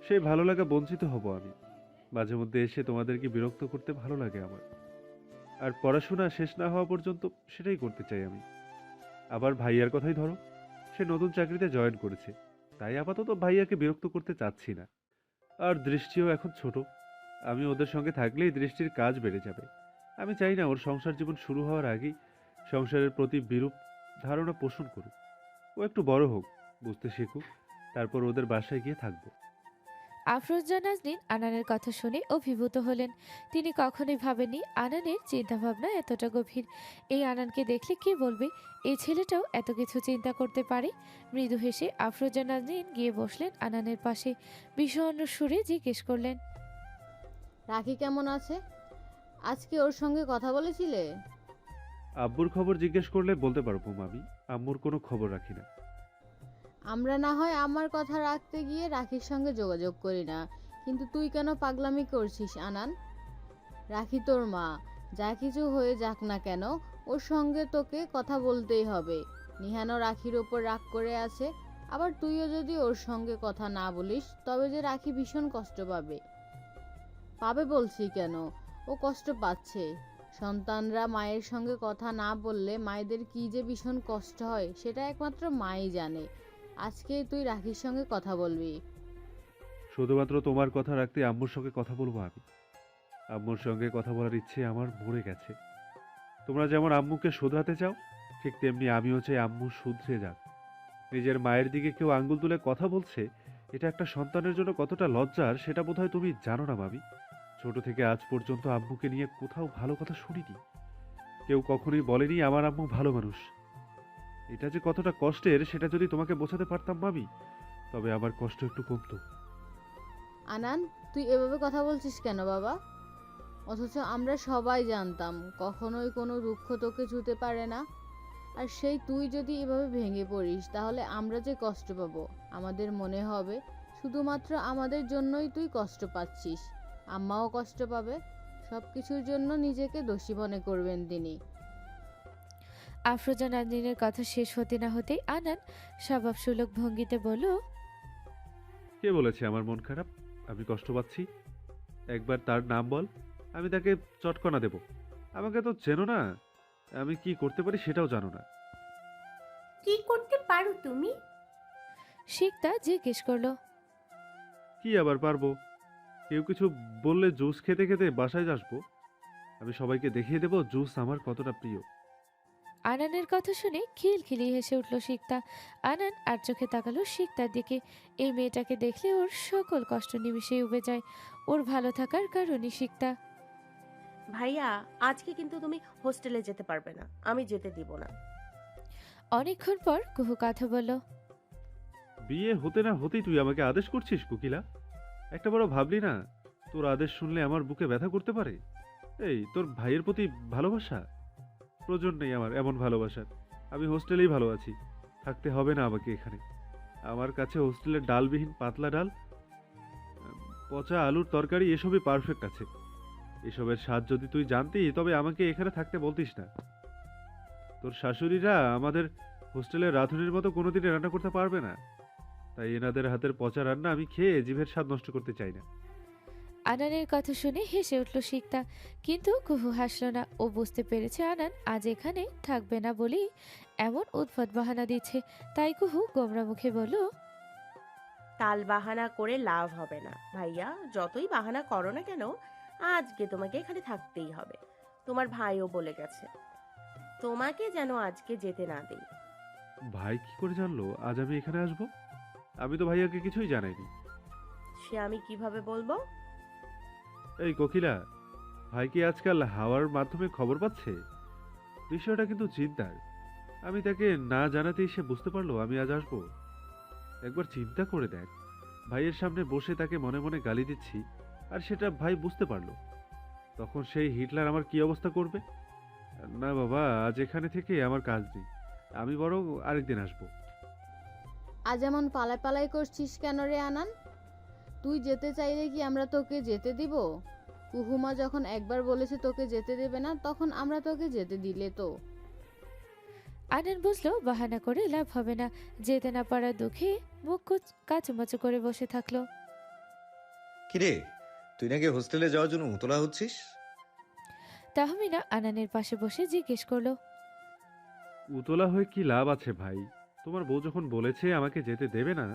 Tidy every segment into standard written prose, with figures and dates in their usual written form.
সেই ভালো লাগা বঞ্চিত হব আমি। মাঝে মধ্যে এসে তোমাদেরকে বিরক্ত করতে ভালো লাগে আমার। আর পড়াশোনা শেষ না হওয়া পর্যন্ত সেটাই করতে চাই আমি। আবার ভাইয়ার কথাই ধরো, সে নতুন চাকরিতে জয়েন করেছে। তাই আপাতত ভাইয়াকে বিরক্ত করতে চাচ্ছি না। আর দৃষ্টিও এখন ছোট। আমি ওদের সঙ্গে থাকলেই দৃষ্টির কাজ বেড়ে যাবে। আমি চাই না ওর সংসার জীবন শুরু হওয়ার আগেই সংসারের প্রতি বিরূপ ধারণা পোষণ করুক। ও একটু বড় হোক, বুঝতে শিখুক, তারপর ওদের বাসায় গিয়ে থাকবো। আফরোজা নাজনীন আনানের কথা শুনে অভিভূত হলেন। তিনি কখনোই ভাবেননি আনানের চিন্তাভাবনা এতটা গভীর। এই আনানকে দেখলে কে বলবে এই ছেলেটাও এত কিছু চিন্তা করতে পারে। মৃদু হেসে আফরোজা নাজনীন গিয়ে বসলেন আনানের পাশে। বিষণ্ণ সুরে জিজ্ঞেস করলেন, রাখি কেমন আছে? আজকে ওর সঙ্গে কথা বলেছিলে? আব্বুর খবর জিজ্ঞেস করলে বলতে পারবো মামি। আম্মুর কোনো খবর রাখি না। আমরা না হয় আমার কথা রাখতে গিয়ে রাখির সঙ্গে যোগাযোগ করি না, কিন্তু তুই কেন পাগলামি করছিস আনান? রাখি তোর মা, যা কিছু হয়ে যাক না কেন ওর সঙ্গে তোকে কথা বলতেই হবে। নিহানও রাখির ওপর রাগ করে আছে, আবার তুইও যদি ওর সঙ্গে কথা না বলিস তবে যে রাখি ভীষণ কষ্ট পাবে। পাবে বলছি কেন, ও কষ্ট পাচ্ছে। সন্তানরা মায়ের সঙ্গে কথা না বললে মায়েদের কি যে ভীষণ কষ্ট হয় সেটা একমাত্র মাই জানে। আজকে তুই রাখির সঙ্গে কথা বলবি। শুধুমাত্র তোমার কথা রাখতে আম্মুর সঙ্গে কথা বলবো আমি। আম্মুর সঙ্গে কথা বলার ইচ্ছে আমার মরে গেছে। তোমরা যেমন আম্মুকে শোধরাতে চাও, ঠিক তেমনি আমিও চাই আম্মু শুধরে যাক। নিজের মায়ের দিকে কেউ আঙ্গুল তুলে কথা বলছে, এটা একটা সন্তানের জন্য কতটা লজ্জার সেটা বোধহয় তুমি জানো না মামি। ছোট থেকে আজ পর্যন্ত আম্মুকে নিয়ে কোথাও ভালো কথা শুনিনি। কেউ কখনোই বলেনি আমার আম্মু ভালো মানুষ। এটা যে কতটা কষ্টের সেটা যদি তোমাকে বোঝাতে পারতাম মামি, তবে আমার কষ্ট একটু কমতো। আনান, তুই এভাবে কথা বলছিস কেন বাবা? অথচ আমরা সবাই জানতাম কখনোই কোনো রুক্ষ তোকে ছুঁতে পারে না। আর সেই তুই যদি এভাবে ভেঙে পড়িস তাহলে আমরা যে কষ্ট পাবো, আমাদের মনে হবে শুধুমাত্র আমাদের জন্যই তুই কষ্ট পাচ্ছিস। আম্মাও কষ্ট পাবে। সব কিছুর জন্য নিজেকে দোষী মনে করবেন তিনি। আফরোজা নাজনীনের কথা শেষ হতে না হতেই আনান স্বভাবসুলভ ভঙ্গিতে বলল, কে বলেছে আমার মন খারাপ, আমি কষ্ট পাচ্ছি? একবার তার নাম বল, আমি তাকে চটকনা দেব। আমাকে তো চেনো না, আমি কি করতে পারি সেটাও জানো না। কি করতে পারো তুমি? শিকতা জিজ্ঞেস করলো। কি আবার পারবো? কেউ কিছু বললে জুস খেতে খেতে বাসায় আসবো। আমি সবাইকে দেখিয়ে দেবো জুস আমার কতটা প্রিয়। আনানের কথা শুনে খিলখিলি হেসে উঠল শিকতা। আনান আর চোখে তাকালো শিকতার দিকে। এই মেয়েটাকে দেখলে ওর সকল কষ্ট নিমিশেই উবে যায়। ওর ভালো থাকার কারণই শিকতা। ভাইয়া, আজকে কিন্তু তুমি হোস্টেলে যেতে পারবে না, আমি যেতে দিব না। অনেকক্ষণ পর কুহু কথা বলল, বিয়ে হতে না হতেই তুই আমাকে আদেশ করছিস কোকিলা? একটা বড় ভাবলি না তোর আদেশ শুনলে আমার বুকে ব্যথা করতে পারে? এই তোর ভাইয়ের প্রতি ভালোবাসা, প্রয়োজন নেই আমার এমন ভালোবাসার। আমি হোস্টেলেই ভালো আছি, থাকতে হবে না আমাকে এখানে। আমার কাছে হোস্টেলের ডালবিহীন পাতলা ডাল, পচা আলুর তরকারি এসবই পারফেক্ট আছে। এসবের স্বাদ যদি তুই জানতি তবে আমাকে এখানে থাকতে বলতিস না। তোর শাশুড়িরা আমাদের হোস্টেলের রাঁধুনির মতো কোনোদিনই রান্না করতে পারবে না। তাই এনাদের হাতের পচা রান্না আমি খেয়ে জিভের স্বাদ নষ্ট করতে চাই না। আনানের কথা শুনে হেসে উঠল শিকতা। কিন্তু কুহু হাসল না। ও বুঝতে পেরেছে আনান আজ এখানে থাকবে না বলেই এমন উদ্ভট বাহানা দিচ্ছে। তাই কুহু গোমরা মুখে বলল, তাল বাহানা করে লাভ হবে না ভাইয়া, যতই বাহানা করো না কেন, আজকে তোমাকে এখানে থাকতেই হবে। তোমার ভাইও বলে গেছে তোমাকে যেন আজকে যেতে না দেই। ভাই কি করে জানলো আজ আমি এখানে আসবো? আমি তো ভাইয়াকে কিছুই জানাইনি। সে আমি কিভাবে বলবো? এই কোকিলা, ভাই কি আজকাল হাওয়ার মাধ্যমে খবর পাচ্ছে? বিষয়টা কিন্তু চিন্তার। আমি তাকে না জানাতেই সে বুঝতে পারলো আমি আজ আসবো। একবার চিন্তা করে দেখ, ভাইয়ের সামনে বসে তাকে মনে মনে গালি দিচ্ছি, আর সেটা ভাই বুঝতে পারলো। তখন সেই হিটলার আমার কি অবস্থা করবে? না বাবা, আজ এখানে থেকে আমার কাজ নেই। আমি বরং আরেকদিন আসবো। আজ এমন পালায় পালাই করছিস কেন রে আনান? তুই যেতে চাইলে কি আমরা তোকে যেতে দিব? কুহুমা যখন একবার বলেছে তোকে যেতে দেবে না, তখন আমরা তোকে যেতে দিলে তো। আনান বুঝলো বাহানা করে লাভ হবে না। যেতে না পারার দুঃখে মুখ কাচুমাচু করে বসে থাকলো। কিরে, তুই নাকি হোস্টেলে যাওয়ার জন্য উতলা হচ্ছিস? তাহমিনা আনানের পাশে বসে জিজ্ঞেস করলো। উতলা হয়ে কি লাভ আছে ভাই? তোমার বউ যখন বলেছে আমাকে যেতে দেবে না,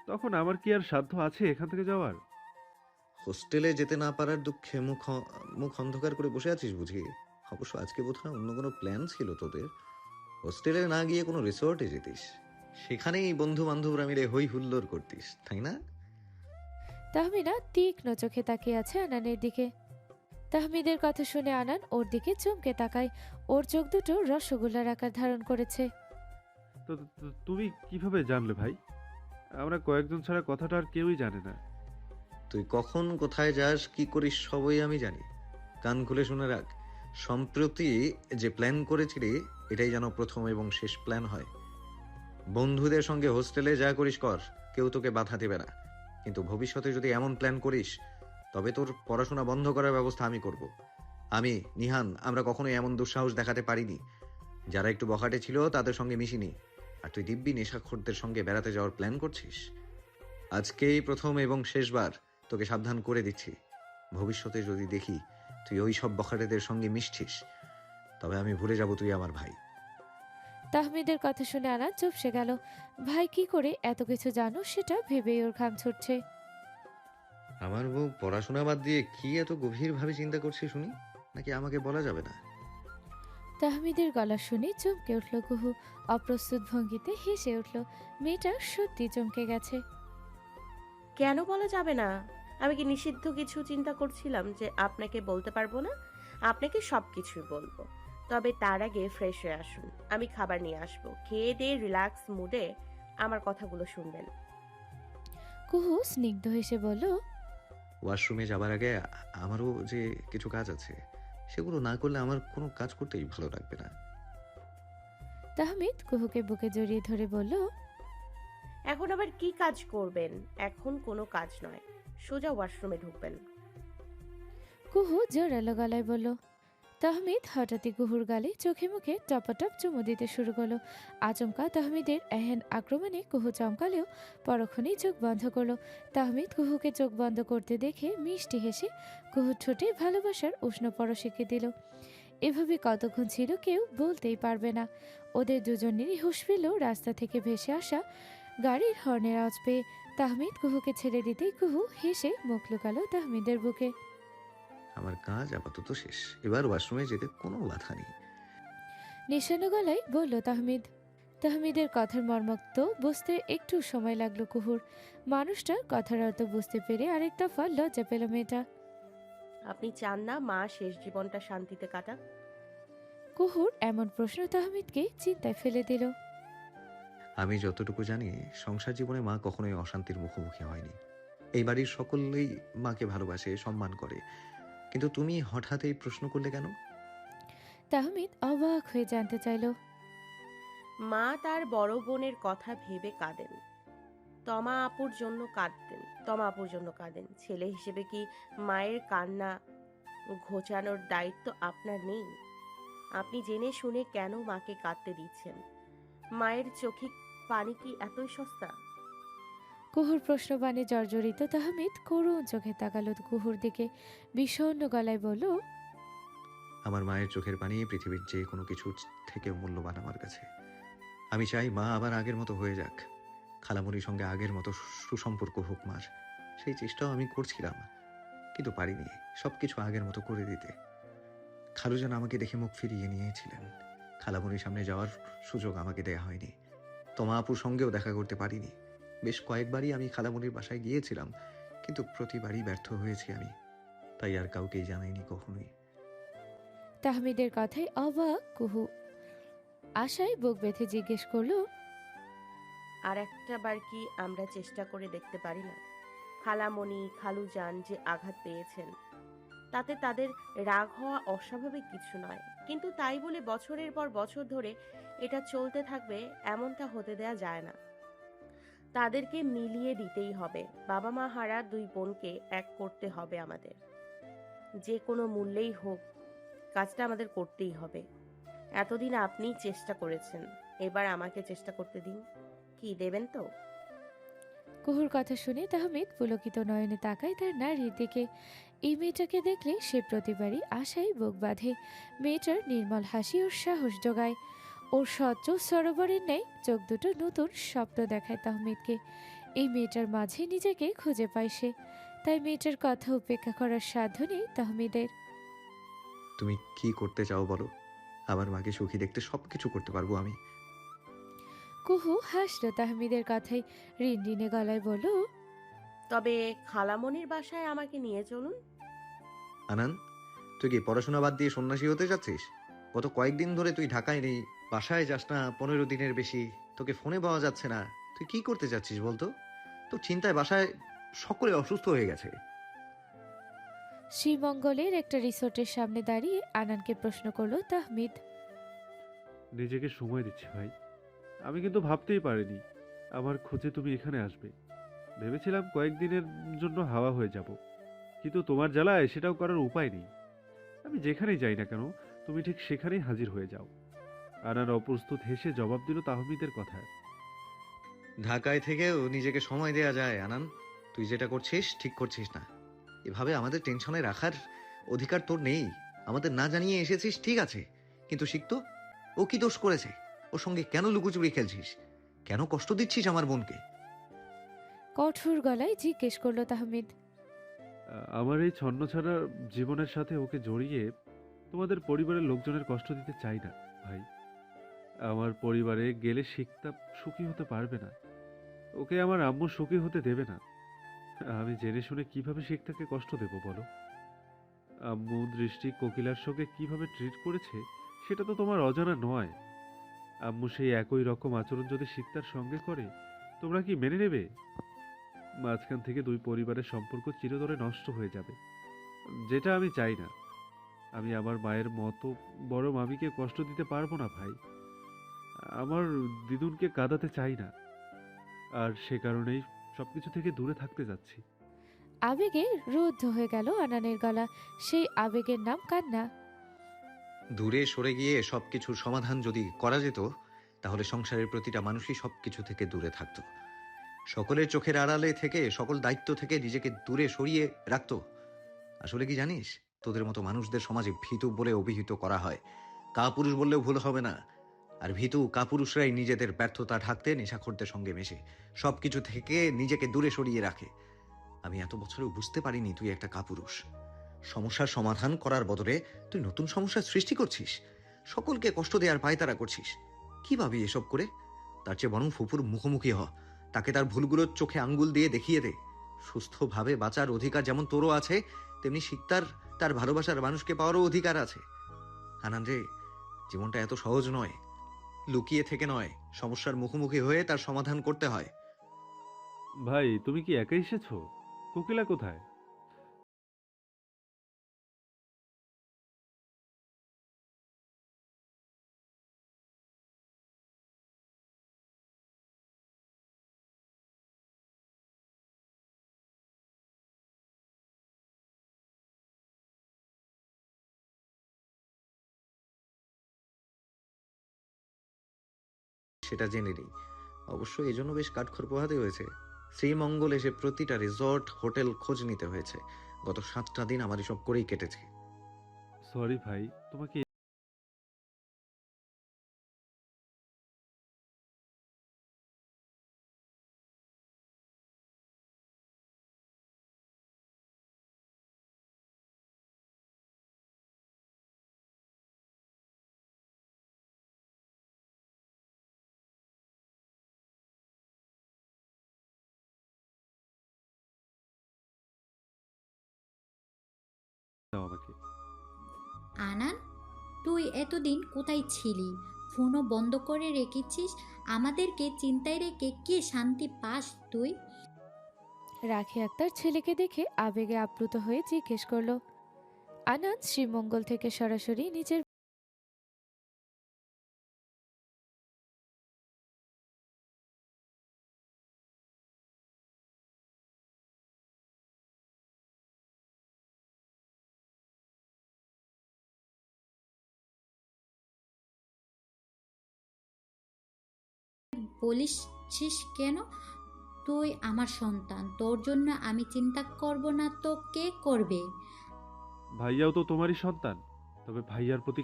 তখন আমার কি আর সাধ্য আছে এখান থেকে যাওয়ার? হোস্টেলে যেতে না পারার দুঃখে মুখ অন্ধকার করে বসে আছিস বুঝি? অবশ্য আজকে বোধহয় অন্য কোনো প্ল্যান ছিল তোদের। হোস্টেলে না গিয়ে কোনো রিসোর্টে যেতিস, সেখানেই বন্ধু বান্ধবরা মিলে হই হুল্লোড় করতিস, তাই না? তাহমিনা তীক্ষ্ণ চোখে তাকিয়ে আছে আনানের দিকে। তাহমিদের কথা শুনে আনান ওর দিকে চমকে তাকায়। ওর চোখ দুটো রসগোল্লার আকার ধারণ করেছে। তুমি কিভাবে জানলে ভাই? আমরা কয়েকজন ছাড়া কথাটা আর কেউই জানে না। তুই কখন কোথায় যাস কি করিস সবই আমি জানি। কান খুলে শুনে রাখ, সম্প্রতি যে প্ল্যান করেছিলি এটাই যেন প্রথম এবং শেষ প্ল্যান হয়। বন্ধুদের সঙ্গে হোস্টেলে যা করিস কর, কেউ তোকে বাধা দেবে না। কিন্তু ভবিষ্যতে যদি এমন প্ল্যান করিস, তবে তোর পড়াশোনা বন্ধ করার ব্যবস্থা আমি করব। আমি, নিহান, আমরা কখনোই এমন দুঃসাহস দেখাতে পারিনি। যারা একটু বখাটে ছিল তাদের সঙ্গে মিশিনি। আর তুই দিব্যি নেশাখোরদের সঙ্গে বেড়াতে যাওয়ার প্ল্যান করছিস। আজকেই প্রথম এবং শেষবার তোকে সাবধান করে দিচ্ছি। ভবিষ্যতে যদি দেখি তুই ওই সব বখাটেদের সঙ্গে মিশছিস, তবে আমি ভুলে যাব তুই আমার ভাই। তাহমিদের কথা শুনে আনান চুপসে গেল। ভাই কি করে এত কিছু জানো সেটা ভেবেই ওর ঘাম ছুটছে। আমার বউ পড়াশোনা বাদ দিয়ে কি এত গভীরভাবে চিন্তা করছে শুনি, নাকি আমাকে বলা যাবে না? তাহমিদের গলা শুনে চমকে উঠল কুহু। অপ্রস্তুত ভঙ্গিতে হেসে উঠল। মেয়েটা সত্যি চমকে গেছে। কেন বলা যাবে না? আমি কি নিষিদ্ধ কিছু চিন্তা করছিলাম যে আপনাকে বলতে পারবো না? আপনাকে সবকিছুই বলবো, তবে তার আগে ফ্রেশ হয়ে আসুন। আমি খাবার নিয়ে আসবো, খেয়ে দিয়ে রিল্যাক্স মুডে আমার কথাগুলো শুনবেন। কুহু স্নিগ্ধ হেসে বলল, ওয়াশরুমে যাবার আগে আমারও যে কিছু কাজ আছে, সেগুলো না করলে আমার কোনো কাজ করতেই ভালো লাগবে না। তাহমিদ কুহুকে বুকে জড়িয়ে ধরে বলল, এখন আবার কি কাজ করবেন? এখন কোনো কাজ নয়, সোজা ওয়াশরুমে ঢুকবেন। কুহু জোরালো গলায় বলল। তাহমিদ হঠাৎই কুহুর গালে চোখে মুখে টপাটপ চুমু দিতে শুরু করলো। আচমকা তাহমিদের এহেন আক্রমণে কুহু চমকালেও পরক্ষণেই চোখ বন্ধ করলো। তাহমিদ কুহুকে চোখ বন্ধ করতে দেখে মিষ্টি হেসে কুহুর ঠোঁটে ভালোবাসার উষ্ণ পরশিকে দিল। এভাবে কতক্ষণ ছিল কেউ বলতেই পারবে না। ওদের দুজনেরই হুঁশ ফিরল রাস্তা থেকে ভেসে আসা গাড়ির হর্নের আওয়াজ পেয়ে। তাহমিদ কুহুকে ছেড়ে দিতেই কুহু হেসে মুখ লুকালো তাহমিদের বুকে। আমার কাজ আপাতত শেষ, এবার ওয়াশরুমে যেতে কোনো বাধা নেই। নিশানো গলায় বলল তাহমিদ। তাহমিদের কথার মর্মার্থ বুঝতে একটু সময় লাগলো কুহুর। মানুষটার কথার অর্থ বুঝতে পেরে আরেক দফা লজ্জা পেল মেয়েটা। আপনি চান না মা শেষ জীবনটা শান্তিতে কাটাক? কুহুর এমন প্রশ্ন তাহমিদকে চিন্তায় ফেলে দিল। আমি যতটুকু জানি, সংসার জীবনে মা কখনোই অশান্তির মুখোমুখি হয়নি। এই বাড়ির সকলেই মাকে ভালোবাসে, সম্মান করে। কিন্তু তুমি হঠাৎ এই প্রশ্ন করলে কেন? তাহমিদ অবাক হয়ে জানতে চাইল। মা তার বড় বোনের কথা ভেবে কাঁদেন। তমা আপুর জন্য কাঁদেন। ছেলে হিসেবে কি মায়ের কান্না ঘোচানোর দায়িত্ব আপনার নেই? আপনি জেনে শুনে কেন মাকে কাঁদতে দিচ্ছেন? মায়ের চোখে পানি কি এতই সস্তা? কুহুর প্রশ্নবাণে জর্জরিত তাহমিদ করুণ চোখে তাকালো কুহুর দিকে। বিষণ্ণ গলায় বলল, আমার মায়ের চোখের পানি পৃথিবীর যে কোনো কিছু থেকে মূল্যবান আমার কাছে। আমি চাই মা আবার আগের মতো হয়ে যাক, খালামুনির সঙ্গে আগের মতো সুসম্পর্ক হোক মার। সেই চেষ্টাও আমি করছিলাম, কিন্তু পারিনি সবকিছু আগের মতো করে দিতে। খালুজান আমাকে দেখে মুখ ফিরিয়ে নিয়েছিলেন। খালামুনির সামনে যাওয়ার সুযোগ আমাকে দেয়া হয়নি। তোমা আপুর সঙ্গেও দেখা করতে পারিনি। বেশ কয়েকবারই আমি খালামুনির বাসায় গিয়েছিলাম, কিন্তু প্রতিবারই ব্যর্থ হয়েছি আমি। তাই আর কাউকেই জানাইনি কখনোই। তাহমিদের কথায় অবাক কুহু। আশায় বুক বেঁধে জিজ্ঞেস করলো, আর একটা বার কি আমরা চেষ্টা করে দেখতে পারি না? খালামণি খালুজান যে আঘাত পেয়েছেন, তাতে তাদের রাগ হওয়া অস্বাভাবিক কিছু নয়, কিন্তু তাই বলে বছরের পর বছর ধরে এটা চলতে থাকবে এমনটা হতে দেয়া যায় না। তাদেরকে মিলিয়ে দিতেই হবে। বাবা মা হারা দুই বোনকে এক করতে হবে আমাদের। যে কোনো মূল্যেই হোক কাজটা আমাদের করতেই হবে। এতদিন আপনি চেষ্টা করেছেন, এবার আমাকে চেষ্টা করতে দিন। কি দেবেন তো? কুহুর কথা শুনে তাহমিদ পুলকিত নয়নে তাকায় তার নারীর দিকে। এই মেয়েটাকে দেখলে সে প্রতিবারই আশায় বুক বাঁধে। মেয়েটার নির্মল হাসি ওর সাহস যোগায়। ওর স্বচ্ছ সরোবরের ন্যায় চোখ দুটো নতুন স্বপ্ন দেখায় তাহমিদকে। এই মেয়েটার মাঝে নিজেকে খুঁজে পায় সে। তাই মেয়েটার কথা উপেক্ষা করার সাধ্য নেই তাহমিদের। তুমি কি করতে চাও বলো? আমার মাকে সুখী দেখতে সবকিছু করতে পারবো আমি। কুহু হাসলো তাহমিদের কথায়, রিনরিনে গলায় বলল, তবে খালামণির বাসায় আমাকে নিয়ে চলুন। আনান, তুই কি পড়াশোনা বাদ দিয়ে সন্ন্যাসী হতে যাচ্ছিস? গত কয়েকদিন ধরে তুই ঢাকায় নেই, বাসায় যাস না 15 দিনের বেশি, তোকে ফোনে পাওয়া যাচ্ছে না। তুই কি করতে যাচ্ছিস বলতো? তোর চিন্তায় বাসায় সকলে অসুস্থ হয়ে গেছে। শ্রীমঙ্গলের একটা রিসোর্টের সামনে দাঁড়িয়ে আনানকে প্রশ্ন করলো তাহমিদ। নিজেকে সময় দিচ্ছি ভাই। আমি কিন্তু ভাবতেই পারিনি আমার খোঁজে তুমি এখানে আসবে। ভেবেছিলাম কয়েকদিনের জন্য হাওয়া হয়ে যাব, কিন্তু তোমার জ্বালায় সেটাও করার উপায় নেই। আমি যেখানেই যাই না কেন তুমি ঠিক সেখানেই হাজির হয়ে যাও। আনার অপ্রস্তুত হেসে জবাব দিল তাহমিদের কথায়। ঢাকায় থেকেও নিজেকে সময় দেয়া যায় আনান। তুই যেটা করছিস ঠিক করছিস না। এভাবে আমাদের টেনশনে রাখার অধিকার তোর নেই। আমাদের না জানিয়ে এসেছিস ঠিক আছে, কিন্তু শিখতো ও কি দোষ করেছে? ওর সঙ্গে কেন লুকোচুরি খেলছিস? কেন কষ্ট দিচ্ছিস আমার বোনকে? কঠোর গলায় জিজ্ঞেস করলো তাহমিদ। আমার এই ছন্নছাড়া জীবনের সাথে ওকে জড়িয়ে তোমাদের পরিবারের লোকজনের কষ্ট দিতে চাই না ভাই। আমার পরিবারে গেলে শিকতা সুখী হতে পারবে না, ওকে আমার আম্মু সুখী হতে দেবে না। আমি জেনে শুনে কিভাবে শিকতাকে কষ্ট দেব বলো? আম্মু দৃষ্টি কোকিলার সঙ্গে কিভাবে ট্রিট করেছে সেটা তো তোমার অজানা নয়। আম্মু সেই একই রকম আচরণ যদি শিকতার সঙ্গে করে তোমরা কি মেনে নেবে? মাঝখান থেকে দুই পরিবারের সম্পর্ক চিরতরে নষ্ট হয়ে যাবে, যেটা আমি চাই না। আমি আমার মায়ের মতো বড় মামিকে কষ্ট দিতে পারবো না ভাই। আমার দিদুনকে কাঁদাতে চাই না, আর সে কারণেই সবকিছু থেকে দূরে থাকতে যাচ্ছি। আবেগে রুদ্ধ হয়ে গেল আনানের গলা। সেই আবেগের নাম কান্না। দূরে সরে গিয়ে সবকিছুর সমাধান যদি করা যেত, তাহলে সংসারের প্রতিটা মানুষই সবকিছু থেকে দূরে থাকতো। সকলের চোখের আড়ালে থেকে, সকল দায়িত্ব থেকে নিজেকে দূরে সরিয়ে রাখতো। আসলে কি জানিস, তোদের মতো মানুষদের সমাজে ভীতু বলে অভিহিত করা হয়। কাপুরুষ বললেও ভুল হবে না। আর ভীতু কাপুরুষরাই নিজেদের ব্যর্থতা ঢাকতে নেশাখোরদের সঙ্গে মেশে সবকিছু থেকে নিজেকে দূরে সরিয়ে রাখে। আমি এত বছরেও বুঝতে পারিনি তুই একটা কাপুরুষ। সমস্যার সমাধান করার বদলে তুই নতুন সমস্যার সৃষ্টি করছিস, সকলকে কষ্ট দেওয়ার পায়তারা করছিস। কি ভাবি এসব করে? তার চেয়ে বরং ফুপুর মুখোমুখি হ, তাকে তার ভুলগুলোর চোখে আঙ্গুল দিয়ে দেখিয়ে দে। সুস্থভাবে বাঁচার অধিকার যেমন তোরও আছে, তেমনি শিকতার তার ভালোবাসার মানুষকে পাওয়ারও অধিকার আছে। হানান রে, জীবনটা এত সহজ নয়। লুকিয়ে থেকে নয়, সমস্যার মুখোমুখি হয়ে তার সমাধান করতে হয়। ভাই তুমি কি একা এসেছো? কোকিলা কোথায়? সেটা জেনে নিই। অবশ্য এই জন্য বেশ কাঠখড় পোহাতে হয়েছে। শ্রীমঙ্গল এসে প্রতিটা রিসর্ট হোটেল খোঁজ নিতে হয়েছে। গত 7টা দিন আমার এসব করেই কেটেছে। সরি ভাই, তোমাকে দাও আমাকে। আনান, তুই এতদিন কোথায় ছিলি? ফোনও বন্ধ করে রেখেছিস। আমাদেরকে চিন্তায় রেখে কি শান্তি পাস তুই? রাখি আক্তার ছেলেকে দেখে আবেগে আপ্লুত হয়ে জিজ্ঞেস করলো। আনান শ্রীমঙ্গল থেকে সরাসরি নিজের বলিসছিস কেন? তুই আমার সন্তান, তোর জন্য আমি চিন্তা করব না তো কে করবে? ভাইয়াও তো তোমারই সন্তান, তবে ভাইয়ার প্রতি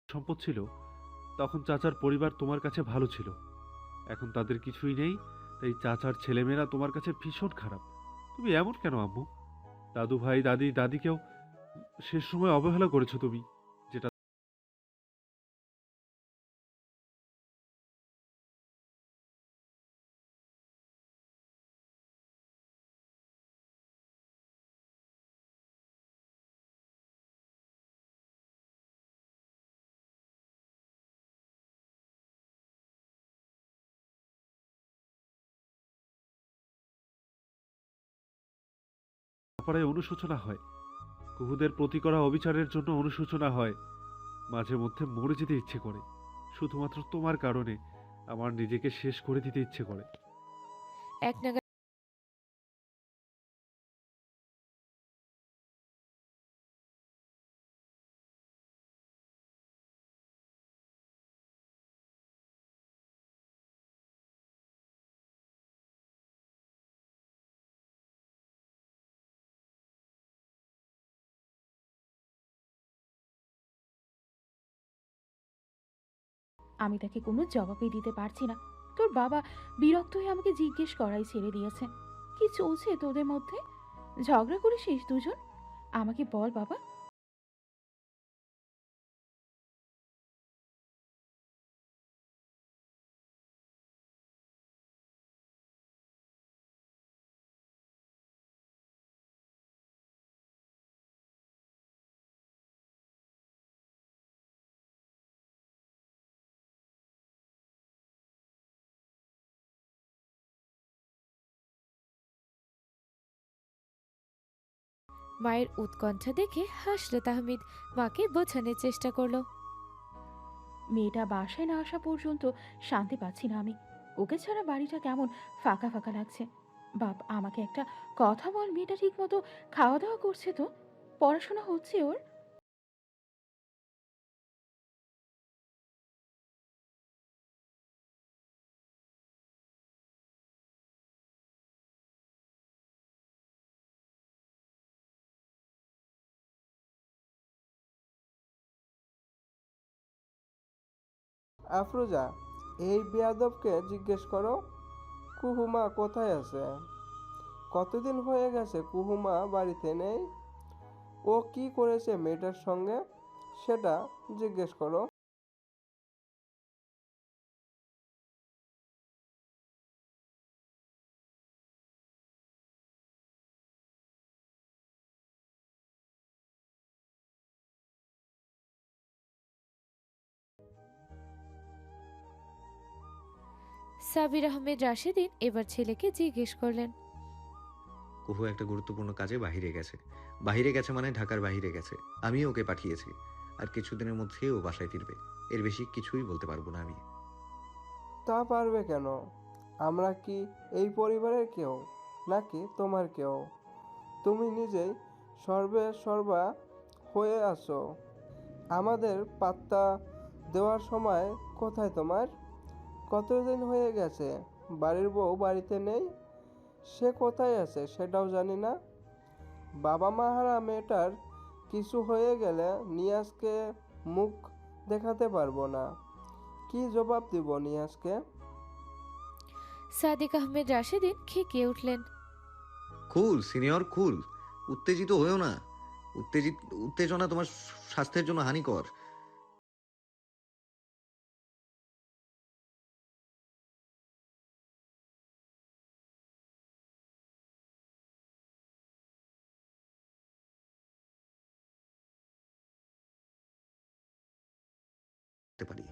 সম্পদ ছিল, তখন চাচার পরিবার তোমার কাছে ভালো ছিল। এখন তাদের কিছুই নেই, তাই চাচার ছেলেমেয়েরা তোমার কাছে ভীষণ খারাপ। তুমি এমন কেন আম্মু? দাদু ভাই দাদিকেও শেষ সময় অবহেলা করেছো তুমি, যেটা পাড়ায় অনুশোচনা হয়, কুহুদের প্রতি করা অবিচারের জন্য অনুশোচনা হয়। মাঝে মধ্যে মরে যেতে ইচ্ছে করে, শুধুমাত্র তোমার কারণে আমার নিজেকে শেষ করে দিতে ইচ্ছে করে। এক নাগাড়ে আমি তাকে কোনো জবাবই দিতে পারছি না। তোর বাবা বিরক্ত হয়ে আমাকে জিজ্ঞেস করাই ছেড়ে দিয়েছে। কি চলছে তোদের মধ্যে? ঝগড়া করেছিস দুজন? আমাকে বল বাবা। মায়ের উৎকণ্ঠা দেখে হাসল তাহমিদ। মাকে বোঝানোর চেষ্টা করলো। মেয়েটা বাসায় না আসা পর্যন্ত শান্তি পাচ্ছি না আমি। ওকে ছাড়া বাড়িটা কেমন ফাঁকা ফাঁকা লাগছে। বাপ, আমাকে একটা কথা বল, মেয়েটা ঠিক মতো খাওয়া দাওয়া করছে তো? পড়াশোনা হচ্ছে ওর? আফরোজা, এই বেয়াদবকে জিজ্ঞেস করো কুহুমা কোথায় আছে। কতদিন হয়ে গেছে কুহুমা বাড়িতে নেই। ও কি করেছে মেয়েটার সঙ্গে সেটা জিজ্ঞেস করো। সাবির আহমেদ রাশেদিন এবার ছেলেকে জিজ্ঞেস করলেন। কুহু একটা গুরুত্বপূর্ণ কাজে বাহিরে গেছে মানে ঢাকার বাহিরে গেছে। আমি ওকে পাঠিয়েছি, আর কিছুদিনের মধ্যেই ও বাসায় ফিরবে। এর বেশি কিছুই বলতে পারবো না আমি। তা পারবে কেন? আমরা কি এই পরিবারের কেউ নাকি তোমার কেউ? তুমি নিজেই সর্বে সর্বা হয়ে আছো। আমাদের পাত্তা দেওয়ার সময় কোথায় তোমার? কতদিন হয়ে গেছে বাড়ির বউ বাড়িতে নেই। সে কোথায় আছে সেটাও জানি না। বাবা মা হারা মেয়েটার কিছু হয়ে গেলে নিয়াজকে মুখ দেখাতে পারবো না। কি জবাব দিব নিয়াজকে? সাদিক আহমেদ রাশেদিন খেকিয়ে উঠলেন। কুল সিনিয়র কুল, উত্তেজিত হয়েও না। উত্তেজনা তোমার স্বাস্থ্যের জন্য হানিকর। পারি